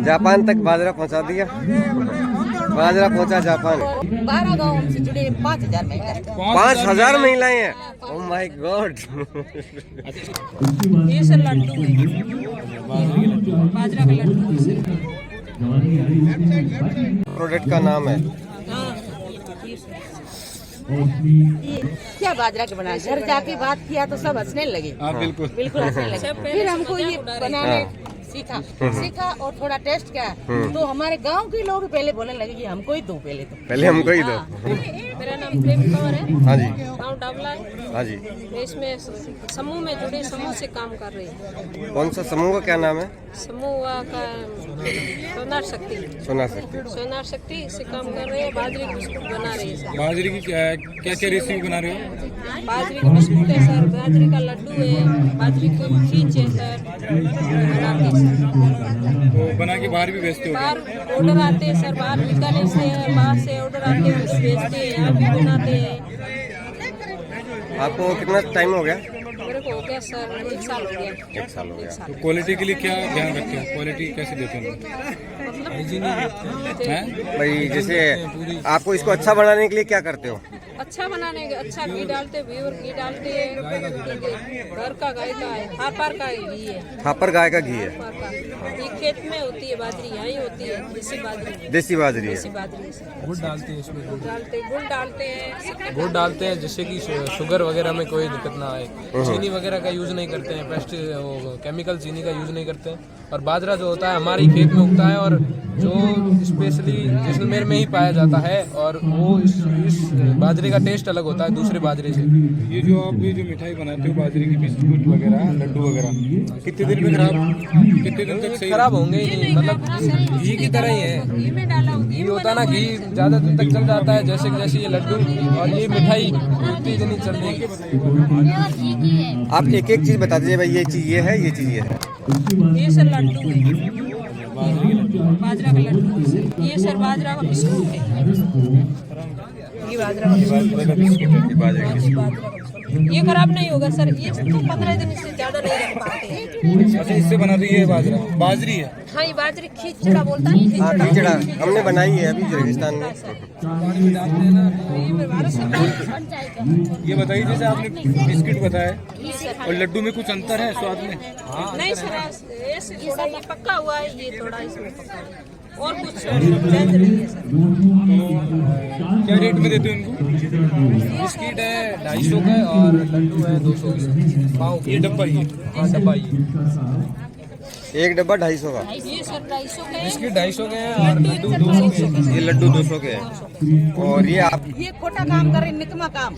Japan तक बाजरा पहुंचा दिया। बाजरा पहुंचा जापान। 12 गाँव से जुड़े 5000 महिलाएं। 5000 महिलाएं हैं। Oh my God. ये सर लड्डू है, बाजरा का लड्डू है। प्रोडक्ट का नाम है। क्या बाजरा के बना, घर जाके बात किया तो सब हंसने लगे। बिल्कुल बिल्कुल हंसने लगे। फिर हमको ये बनाने सीखा और थोड़ा टेस्ट किया तो हमारे गांव के लोग पहले बोलने लगे कि हमको ही दो, पहले हमको ही दो। मेरा नाम प्रेम कंवर है। हाँ जी। गाँव डाबला है। हाँ जी। इसमें समूह में जुड़े, समूह से काम कर रही है। कौन सा समूह का क्या नाम है? समूह का सोनार शक्ति। सोनार शक्ति से काम कर रहे हैं। बाजरे की बिस्कुट बना रही है सर। बाजरे की क्या क्या रेसिपी बना रहे हो? बाजरे की बिस्कुट है सर, बाजरे का लड्डू है, बाजरे की खींच है सर, बनाते हैं सर। तो बना के बाहर भी बेचते हो? बाहर ऑर्डर आते हैं सर, बाहर बीकानेर से, बाहर से ऑर्डर आते हैं, बेचते हैं, यहाँ भी बनाते हैं। आपको कितना टाइम हो गया? मेरे को हो गया सर 1 साल हो गया। 1 साल हो गया। तो क्वालिटी के लिए क्या ध्यान रखते हो? क्वालिटी कैसे देते हो? भाई जैसे आपको इसको अच्छा बनाने के लिए क्या करते हो? अच्छा बनाने के अच्छा घी डालते, प्योर घी डालते हैं, घर का गाय का है, थापर का घी है, थापर गाय का घी है। थापर का। ये खेत में होती है बाजरी, यहाँ ही होती है देसी बाजरी। देसी बाजरी है। देसी बाजरी से गुड़ डालते हैं इसमें। गुड़ डालते हैं, गुड़ डालते हैं जिससे कि शुगर वगैरह में कोई दिक्कत ना आए। चीनी वगैरह का यूज नहीं करते हैं, केमिकल चीनी का यूज नहीं करते हैं। और बाजरा जो होता है हमारे ही खेत में उगता है और जो स्पेशली जैसलमेर में ही पाया जाता है और वो इस बाजरे का टेस्ट अलग होता है दूसरे बाजरे से। ये जो आप जो मिठाई बनाते हो बाजरे की बिस्कुट वगैरह, लड्डू वगैरह, कितने दिन में कितने दिन तक सही खराब होंगे ही नहीं, मतलब घी की तरह ही है। घी होता है ना, घी ज्यादा दिन तक चल जाता है। जैसे ये लड्डू और ये मिठाई उतनी दिन ही चल रही है। आप एक एक चीज बता दीजिए भाई, ये चीज ये है, ये चीज ये है। ये सर लड्डू है, बाजरा का लड्डू है सर। ये सर बाजरा का बिस्कुट है, ये बाजरा का बिस्कुट। ये खराब नहीं होगा सर, ये तो 15 दिन से ज्यादा नहीं रख पाते हैं। अच्छा, इससे बना रही है बाजरा, बाजरी है? हाँ, ये बाजरी खिचड़ा बोलता है। खिचड़ा हमने बनाई है अभी रेगिस्तान में। ये बताइए, जैसे आपने बिस्किट बताया और लड्डू में कुछ अंतर है स्वाद में? नहीं सर, ऐसे थोड़ा ये पक्का हुआ है, ये थोड़ा इसमें पक्का है और कुछ चेंज नहीं है सर। क्या रेट में देते हो इनको? बिस्किट है 250 का और लड्डू है 200 पाव। ये डब्बा ही है? हाँ, डब्बा ही। एक डब्बा 250 का। ये सर 250 के बिस्किट 250 के हैं और लड्डू 200 के। ये लड्डू 200 के हैं। और ये आप ये खोटा काम कर रहे, निकमा काम।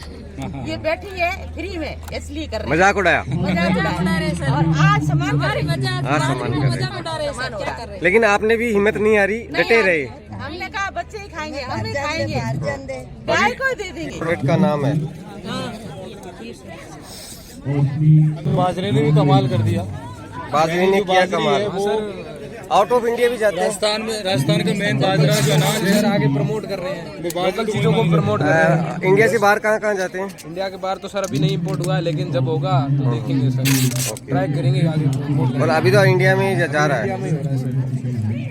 ये बैठी है फ्री में इसलिए कर रहे हैं। मजाक उड़ाया। मजाक उड़ा रहे सर। और आज सामान कर रहे हैं। आज सामान कर रहे हैं। उड़ा रहे सर, क्या कर रहे हैं? लेकिन आपने भी हिम्मत नहीं हारी, डटे रहे। हमने कहा बच्चे ही खाएंगे, हम नहीं खाएंगे, गाय को दे देंगे। प्रोडक्ट का नाम है। बाजरे ने भी कमाल कर दिया। बाजरे ने किया कमाल। आउट ऑफ इंडिया भी जाते हैं। राजस्थान का मेन बाजरा जो अनाज है, आगे प्रमोट कर रहे हैं, वो बाजरे चीजों को प्रमोट कर रहे हैं। इंडिया से बाहर कहाँ कहाँ जाते हैं? इंडिया के बाहर तो सर अभी नहीं इम्पोर्ट हुआ है, लेकिन जब होगा तो देखेंगे सर, ट्राई करेंगे आगे इम्पोर्ट। और अभी तो इंडिया में ही जा रहा है।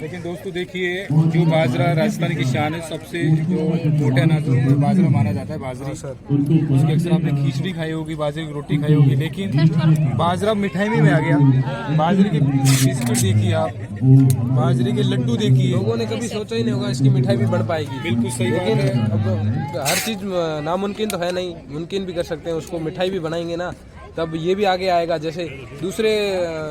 लेकिन दोस्तों देखिए, जो बाजरा राजस्थान की शान है, सबसे जो मोटे अनाजों में बाजरा माना जाता है बाजरी। उसकी अक्सर आपने खिचड़ी खाई होगी, बाजरे की रोटी खाई होगी, लेकिन बाजरा मिठाई में आ गया। बाजरे के बिस्कुट देखिए आप, बाजरे के लड्डू देखिए। लोगों ने कभी सोचा ही नहीं होगा इसकी मिठाई भी बढ़ पाएगी। बिल्कुल सही बात लेकिन है। अब हर चीज नामुमकिन तो है नहीं, मुमकिन भी कर सकते हैं। उसको मिठाई भी बनाएंगे ना, तब ये भी आगे आएगा। जैसे दूसरे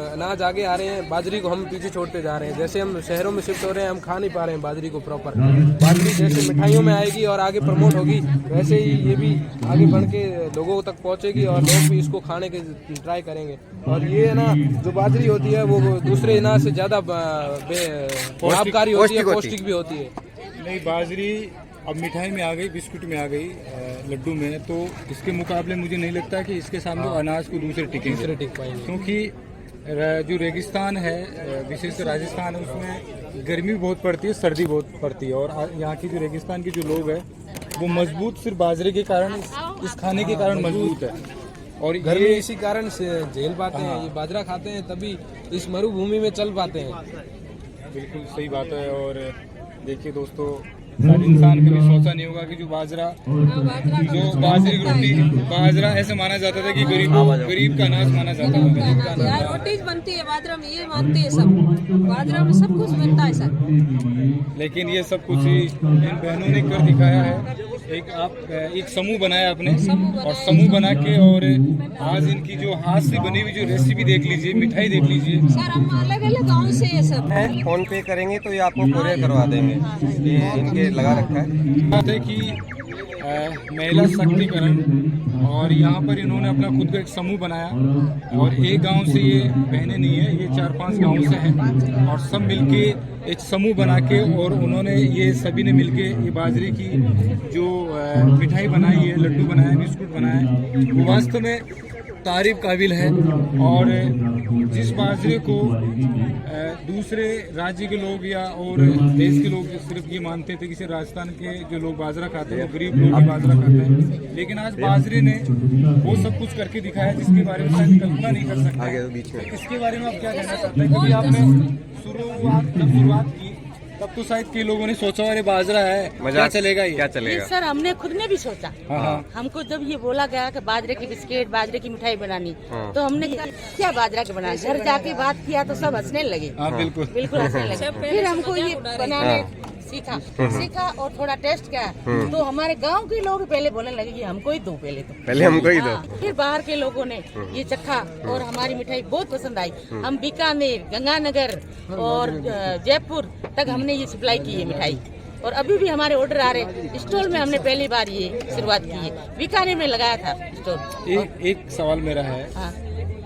अनाज आगे आ रहे हैं, बाजरी को हम पीछे छोड़ते जा रहे हैं। जैसे हम शहरों में शिफ्ट हो रहे हैं, हम खा नहीं पा रहे हैं बाजरी को प्रॉपर। बाजरी जैसे मिठाइयों में आएगी और आगे प्रमोट होगी, वैसे ही ये भी आगे बढ़ के लोगों तक पहुंचेगी और लोग भी इसको खाने के ट्राई करेंगे। और ये है ना, जो बाजरी होती है वो दूसरे अनाज से ज्यादा लाभकारी होती है, पौष्टिक भी होती है। नहीं, बाजरी अब मिठाई में आ गई, बिस्कुट में आ गई, लड्डू में, तो इसके मुकाबले मुझे नहीं लगता कि इसके सामने अनाज को दूसरे टिक पाएंगे। क्योंकि जो रेगिस्तान है, विशेषकर राजस्थान है, उसमें गर्मी बहुत पड़ती है, सर्दी बहुत पड़ती है। और यहाँ की जो रेगिस्तान के जो लोग हैं वो मजबूत सिर्फ बाजरे के कारण, इस खाने के कारण मजबूत है। और गर्मी इसी कारण से झेल पाते हैं, ये बाजरा खाते हैं तभी इस मरुभूमि में चल पाते हैं। बिल्कुल सही बात है। और देखिए दोस्तों, शायद इंसान कभी सोचा नहीं होगा कि जो बाजरा, जो बाजरे की रोटी, बाजरा ऐसे माना जाता था कि गरीब का अनाज माना जाता था। यार रोटी बनती है बाजरा में, ये मानते हैं सब, बाजरा में सब कुछ बनता है सर। लेकिन ये सब कुछ ही इन बहनों ने कर दिखाया है। एक समूह बनाया आपने, और समूह बना के, और आज इनकी जो हाथ से बनी हुई जो रेसिपी देख लीजिए, मिठाई देख लीजिए। सर हम अलग अलग गाँव से ये सब फोन पे करेंगे तो ये आपको कोरियर करवा देंगे, ये इनके लगा रखा है। बात है कि महिला शक्तिकरण, और यहाँ पर इन्होंने अपना खुद का एक समूह बनाया, और एक गांव से ये बहनें नहीं है, ये 4-5 गांव से हैं, और सब मिलके एक समूह बना के, और उन्होंने ये सभी ने मिलके ये बाजरे की जो मिठाई बनाई है, लड्डू बनाए, बिस्कुट बनाए, वो वास्तव में तारीफ काबिल है। और जिस बाजरे को दूसरे राज्य के लोग या और देश के लोग सिर्फ ये मानते थे कि सिर्फ राजस्थान के जो लोग बाजरा खाते हैं, वो गरीब लोग ही बाजरा खाते हैं, लेकिन आज बाजरे ने वो सब कुछ करके दिखाया जिसके बारे में शायद कल्पना नहीं कर सकते। इसके बारे में आप क्या कहना चाहते हैं? क्योंकि आपने जब शुरुआत की तब तो शायद कई लोगों ने सोचा अरे बाजरा है, क्या चलेगा, ये क्या ये सर हमने खुद ने भी सोचा। हाँ। हमको जब ये बोला गया कि बाजरे की बिस्किट, बाजरे की मिठाई बनानी, तो हमने कहा क्या बाजरा की बनाना। घर जाके बात किया तो सब हंसने लगे। बिल्कुल बिल्कुल हंसने लगे। फिर हमको ये बनाने सीखा और थोड़ा टेस्ट किया, तो हमारे गांव के लोग पहले बोलने लगे कि हमको ही दो, पहले हमको ही दो। फिर बाहर के लोगों ने ये चखा और हमारी मिठाई बहुत पसंद आई। हम बीकानेर, गंगानगर और जयपुर तक हमने ये सप्लाई की है मिठाई, और अभी भी हमारे ऑर्डर आ रहे। स्टॉल में हमने पहली बार ये शुरुआत की है, बीकानेर में लगाया था स्टॉल। एक सवाल मेरा है,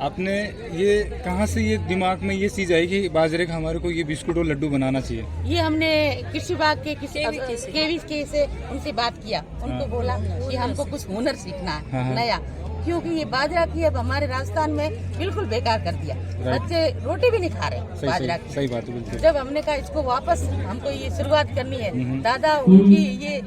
आपने ये कहाँ से ये दिमाग में ये चीज आई कि बाजरे का हमारे को ये बिस्कुट और लड्डू बनाना चाहिए? ये हमने कृषि विभाग के केवी से उनसे बात किया, उनको बोला कि हमको कुछ हुनर सीखना है नया, क्योंकि ये बाजरा की अब हमारे राजस्थान में बिल्कुल बेकार कर दिया। बच्चे रोटी भी नहीं खा रहे बाजरा की। सही बात है, बिल्कुल। जब हमने कहा इसको वापस हमको ये शुरुआत करनी है, दादा उनकी ये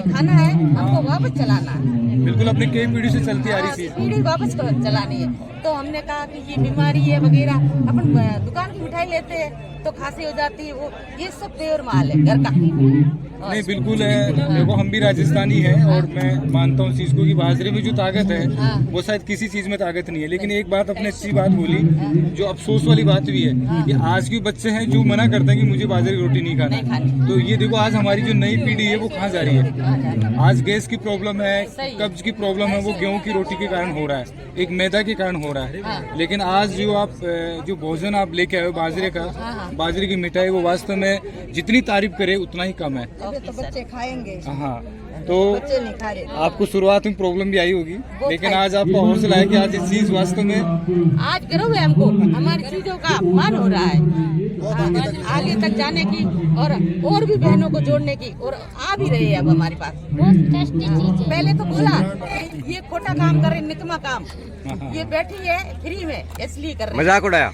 खाना है, हमको वापस चलाना है। बिल्कुल अपनी कई पीढ़ी से चलती आ रही थी, पीढ़ी वापस चलानी है। तो हमने कहा कि ये बीमारी है वगैरह, अपन दुकान की मिठाई लेते हैं तो खांसी हो जाती है, वो ये सब प्योर माल है घर का। नहीं बिल्कुल है। देखो हम भी राजस्थानी हैं, और मैं मानता हूँ इस चीज को कि बाजरे में जो ताकत है वो शायद किसी चीज में ताकत नहीं है। लेकिन एक बात आपने अच्छी बात बोली, जो अफसोस वाली बात भी है कि आज के बच्चे हैं जो मना करते हैं कि मुझे बाजरे की रोटी नहीं खाना। तो ये देखो आज हमारी जो नई पीढ़ी है वो कहाँ जा रही है। आज गैस की प्रॉब्लम है, कब्ज की प्रॉब्लम है, वो गेहूं की रोटी के कारण हो रहा है, एक मैदा के कारण हो रहा है। लेकिन आज जो आप जो भोजन आप लेके आए हो बाजरे का, बाजरे की मिठाई, वो वास्तव में जितनी तारीफ करे उतना ही कम है। तो बच्चे खाएंगे। हाँ, तो बच्चे नहीं खा रहे। आपको शुरुआत में प्रॉब्लम भी आई होगी, लेकिन आज आपका हौसला है कि आज इस चीज वास्तव में आज गर्व है हमको, हमारी चीजों का अपमान हो रहा है आगे तक जाने की, और भी बहनों को जोड़ने की, और आ भी रहे हैं अब हमारे पास। पहले तो बोला ये खोटा काम कर रहे, निकमा काम, ये बैठी है फ्री में इसलिए कर रहे, मजाक उड़ाया।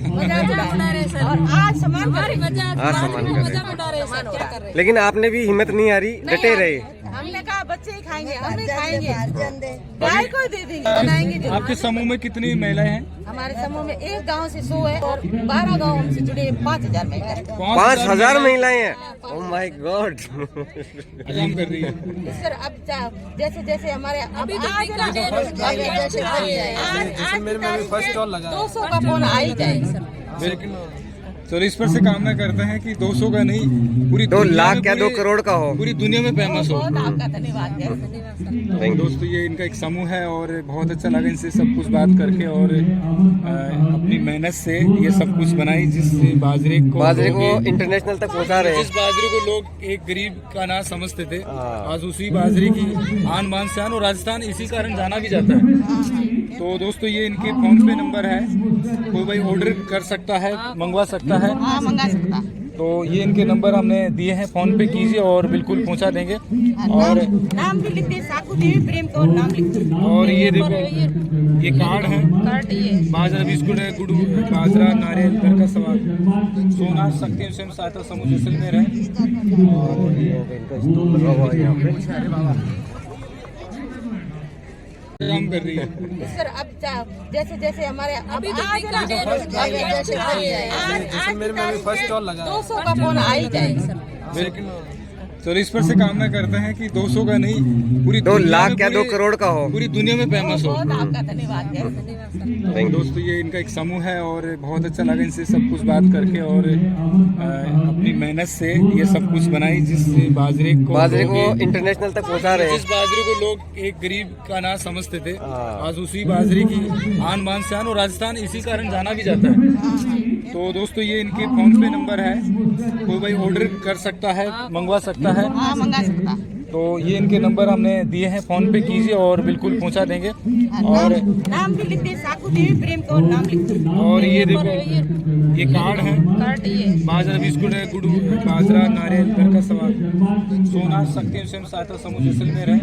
और आज सम्मान कर रहे। लेकिन आपने भी हिम्मत नहीं आ रही, डटे रहे। हमने कहा बच्चे ही खाएंगे, हम नहीं खाएंगे, गाय को दे देंगे, बनाएंगे। आपके समूह में कितनी महिलाएं हैं? हमारे समूह में एक गांव से 100 है, और 12 गांव हमसे जुड़े 5000 महिलाएं। 5000 महिलाएं हैं। Oh my God. काम कर रही है सर। अब जैसे जैसे हमारे अभी तो मेरे फर्स्ट स्टॉल लगा 200 का फोन आ ही जाए सर। चलो इस पर से कामना करते हैं कि 200 का नहीं, पूरी 2 लाख क्या 2 करोड़ का हो, पूरी दुनिया में फेमस हो। बहुत आपका धन्यवाद है। दोस्तों ये इनका एक समूह है, और बहुत अच्छा लगा इनसे सब कुछ बात करके, और अपनी मेहनत से ये सब कुछ बनाई, जिससे बाजरे को इंटरनेशनल तक पहुंचा रहे हैं। जिस बाजरे को लोग एक गरीब का अनाज समझते थे, आज उसी बाजरे की आन बान शान, और राजस्थान इसी कारण जाना भी जाता है। तो दोस्तों ये इनके फोन पे नंबर है, कोई भाई ऑर्डर कर सकता है, मंगवा सकता है। हाँ, मंगा सकता। तो ये इनके नंबर हमने दिए हैं, फोन पे कीजिए और बिल्कुल पहुंचा देंगे। और नाम भी लिख दे, साकू देवी प्रेम कौर नाम लिख दे। और ये देखो ये कार्ड है, बाजरा बिस्कुट है, गुड़, बाजरा, नारियल, घर का स्वाद, सोना शक्ति स्वयं सहायता समूह जैसलमेर है। और काम कर रही है। सर अब जैसे जैसे हमारे अब आज जैसलमेर में भी फर्स्ट स्टॉल लगा 200 का फोन आ ही जाएगा सर। लेकिन चलो इस पर से कामना करते हैं कि 200 का नहीं, पूरी 2 दुनिया लाख में, क्या 2 करोड़ का हो। पूरी दुनिया में फेमस हो। बहुत आपका धन्यवाद है। तो दोस्तों ये इनका एक समूह है और बहुत अच्छा लगा इनसे सब कुछ बात करके और अपनी मेहनत से ये सब कुछ बनाई, जिस बाजरे को इंटरनेशनल तक पहुंचा रहे जिस बाजरे को लोग एक गरीब का अनाज समझते थे, आज उसी बाजरे की आन बान शान, और राजस्थान इसी कारण जाना भी जाता है। तो दोस्तों ये इनके फोन पे नंबर है, कोई भाई ऑर्डर कर सकता है, मंगवा सकता है। हाँ मंगा सकता। तो ये इनके नंबर हमने दिए हैं, फोन पे कीजिए और बिल्कुल पहुंचा देंगे। और नाम भी लिख दे, साकू देवी प्रेम कौर नाम लिख दे। और ये देखो ये कार्ड है, बाजरा बिस्कुट है, गुड़, बाजरा, नारियल, घर का सवाल, सोना शक्ति स्वयं सहायता समूह जैसलमेर है।